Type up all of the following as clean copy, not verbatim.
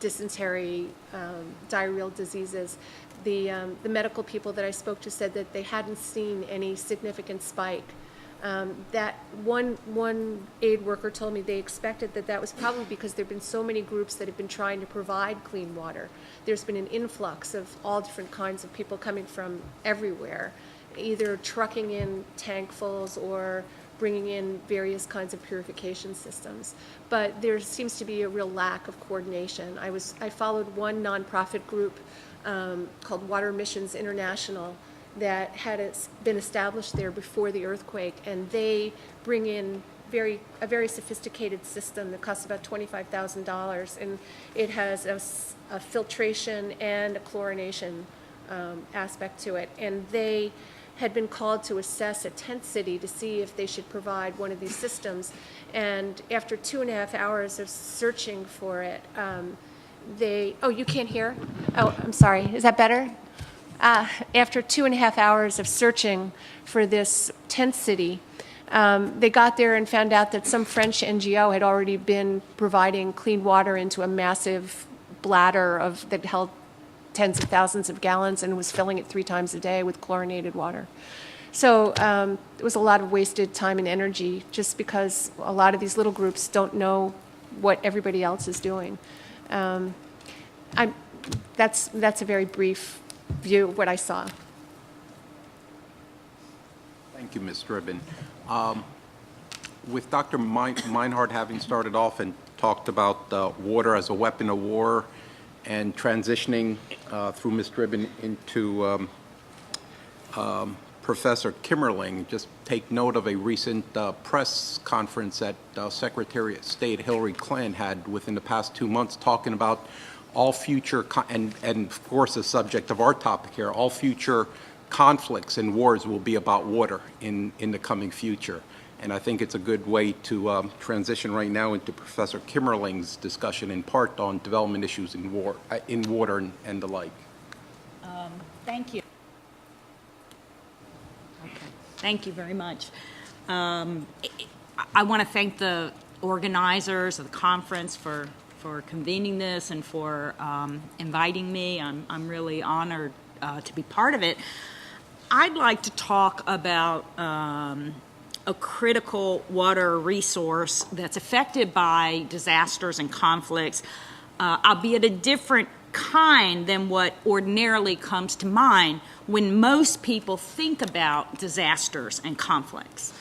dysentery, diarrheal diseases. The medical people that I spoke to said that they hadn't seen any significant spike. That one aid worker told me they expected that was probably because there have been so many groups that have been trying to provide clean water. There's been an influx of all different kinds of people coming from everywhere, either trucking in tankfuls or bringing in various kinds of purification systems. But there seems to be a real lack of coordination. I followed one nonprofit group called Water Missions International that had been established there before the earthquake, and they bring in a very sophisticated system that costs about $25,000, and it has a filtration and a chlorination aspect to it. And they had been called to assess a tent city to see if they should provide one of these systems. And after 2.5 hours of searching for it, oh, you can't hear? Oh, I'm sorry. Is that better? After 2.5 hours of searching for this tent city, they got there and found out that some French NGO had already been providing clean water into a massive bladder that held tens of thousands of gallons and was filling it 3 times a day with chlorinated water. So it was a lot of wasted time and energy just because a lot of these little groups don't know what everybody else is doing. That's a very brief view of what I saw. Thank you, Ms. Driven. With Dr. Meinhardt having started off and talked about water as a weapon of war and transitioning through Ms. Driven into Professor Kimerling, just take note of a recent press conference that Secretary of State Hillary Clinton had within the past 2 months, talking about all future, and of course the subject of our topic here, all future conflicts and wars will be about water in the coming future. And I think it's a good way to transition right now into Professor Kimerling's discussion in part on development issues in water and the like. Thank you. Okay. Thank you very much. I want to thank the organizers of the conference for convening this and for inviting me. I'm really honored to be part of it. I'd like to talk about a critical water resource that's affected by disasters and conflicts, albeit a different kind than what ordinarily comes to mind when most people think about disasters and conflicts.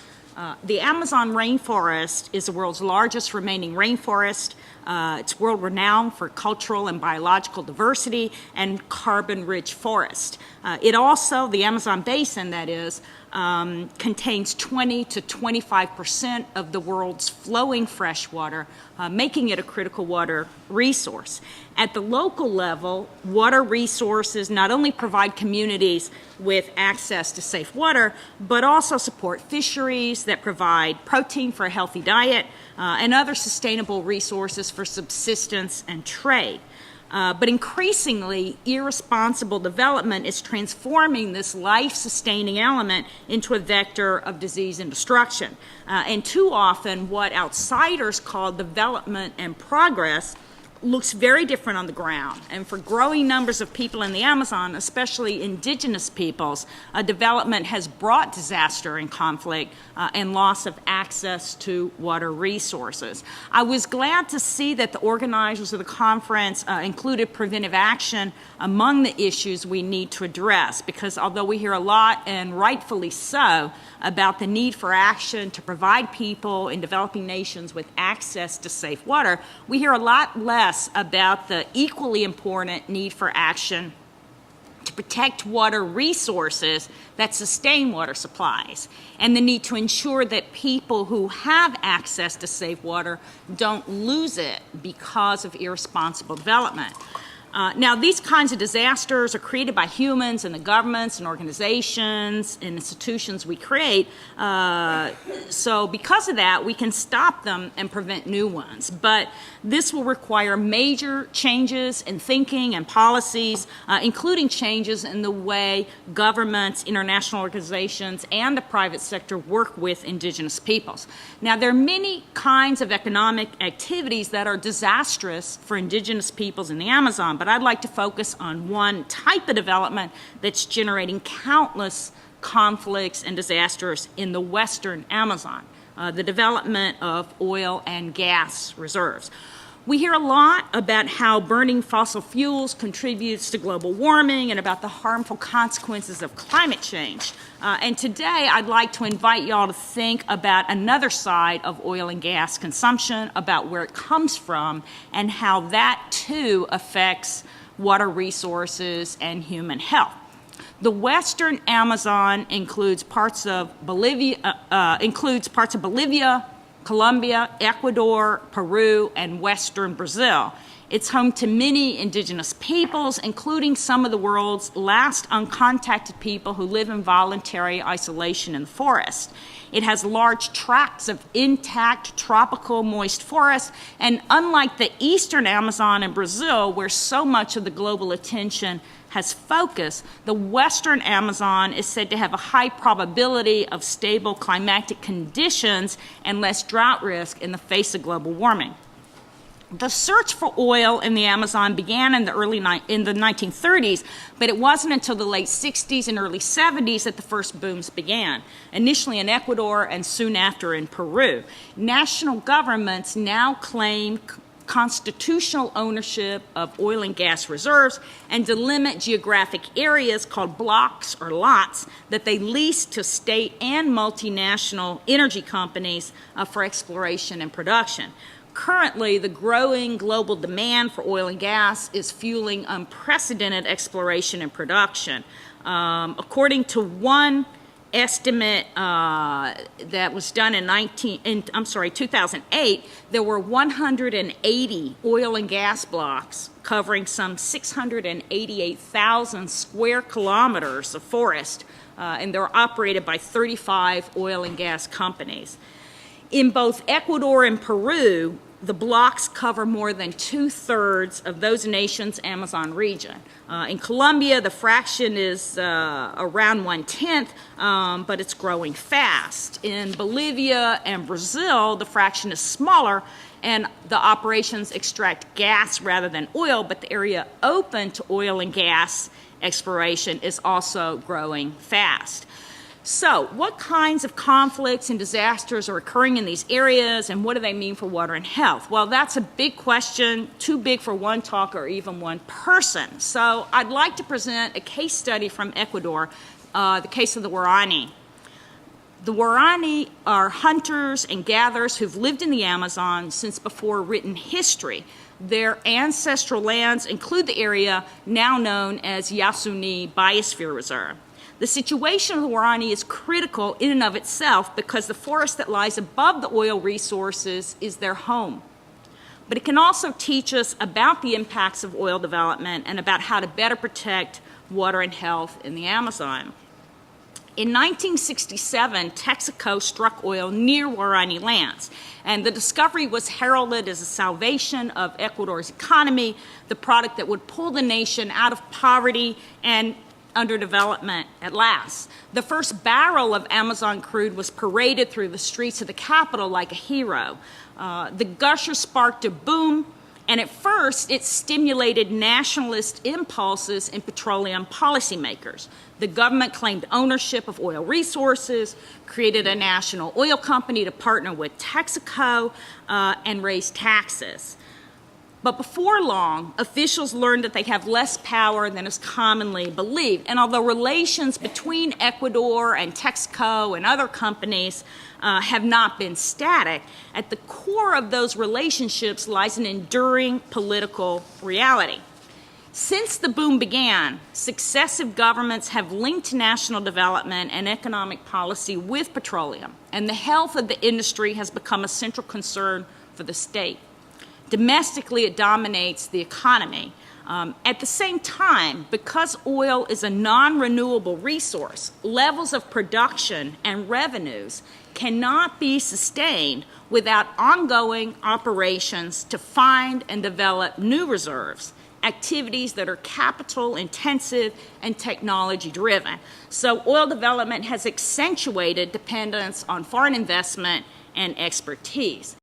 The Amazon rainforest is the world's largest remaining rainforest. It's world-renowned for cultural and biological diversity and carbon-rich forest. It also, the Amazon basin, that is, contains 20 to 25% of the world's flowing fresh water, making it a critical water resource. At the local level, water resources not only provide communities with access to safe water, but also support fisheries that provide protein for a healthy diet and other sustainable resources for subsistence and trade. But increasingly, irresponsible development is transforming this life-sustaining element into a vector of disease and destruction. And too often, what outsiders call development and progress looks very different on the ground. And for growing numbers of people in the Amazon, especially indigenous peoples, development has brought disaster and conflict and loss of access to water resources. I was glad to see that the organizers of the conference included preventive action among the issues we need to address, because although we hear a lot, and rightfully so, about the need for action to provide people in developing nations with access to safe water, we hear a lot less about the equally important need for action to protect water resources that sustain water supplies, and the need to ensure that people who have access to safe water don't lose it because of irresponsible development. Now, these kinds of disasters are created by humans and the governments and organizations and institutions we create. So because of that, we can stop them and prevent new ones. But this will require major changes in thinking and policies, including changes in the way governments, international organizations, and the private sector work with indigenous peoples. Now, there are many kinds of economic activities that are disastrous for indigenous peoples in the Amazon, but I'd like to focus on one type of development that's generating countless conflicts and disasters in the western Amazon, the development of oil and gas reserves. We hear a lot about how burning fossil fuels contributes to global warming and about the harmful consequences of climate change. And today I'd like to invite y'all to think about another side of oil and gas consumption, about where it comes from and how that too affects water resources and human health. The western Amazon includes parts of Bolivia, Colombia, Ecuador, Peru, and western Brazil. It's home to many indigenous peoples, including some of the world's last uncontacted people who live in voluntary isolation in the forest. It has large tracts of intact tropical moist forest, and unlike the eastern Amazon in Brazil, where so much of the global attention has focused, the western Amazon is said to have a high probability of stable climatic conditions and less drought risk in the face of global warming. The search for oil in the Amazon began in the 1930s, but it wasn't until the late 60s and early 70s that the first booms began, initially in Ecuador and soon after in Peru. National governments now claim constitutional ownership of oil and gas reserves and delimit geographic areas called blocks or lots that they lease to state and multinational energy companies for exploration and production. Currently, the growing global demand for oil and gas is fueling unprecedented exploration and production. According to one estimate that was done in 2008, there were 180 oil and gas blocks covering some 688,000 square kilometers of forest, and they're operated by 35 oil and gas companies. In both Ecuador and Peru, the blocks cover more than 2/3 of those nations' Amazon region. In Colombia, the fraction is around 1/10, but it's growing fast. In Bolivia and Brazil, the fraction is smaller, and the operations extract gas rather than oil, but the area open to oil and gas exploration is also growing fast. So, what kinds of conflicts and disasters are occurring in these areas, and what do they mean for water and health? Well, that's a big question, too big for one talk or even one person. So, I'd like to present a case study from Ecuador, the case of the Guarani. The Guarani are hunters and gatherers who've lived in the Amazon since before written history. Their ancestral lands include the area now known as Yasuni Biosphere Reserve. The situation of the Guarani is critical in and of itself because the forest that lies above the oil resources is their home. But it can also teach us about the impacts of oil development and about how to better protect water and health in the Amazon. In 1967, Texaco struck oil near Guarani lands, and the discovery was heralded as a salvation of Ecuador's economy, the product that would pull the nation out of poverty and underdevelopment at last. The first barrel of Amazon crude was paraded through the streets of the capital like a hero. The gusher sparked a boom, and at first it stimulated nationalist impulses in petroleum policymakers. The government claimed ownership of oil resources, created a national oil company to partner with Texaco, and raise taxes. But before long, officials learned that they have less power than is commonly believed. And although relations between Ecuador and Texaco and other companies have not been static, at the core of those relationships lies an enduring political reality. Since the boom began, successive governments have linked national development and economic policy with petroleum, and the health of the industry has become a central concern for the state. Domestically, it dominates the economy. At the same time, because oil is a non-renewable resource, levels of production and revenues cannot be sustained without ongoing operations to find and develop new reserves, activities that are capital intensive and technology driven. So oil development has accentuated dependence on foreign investment and expertise.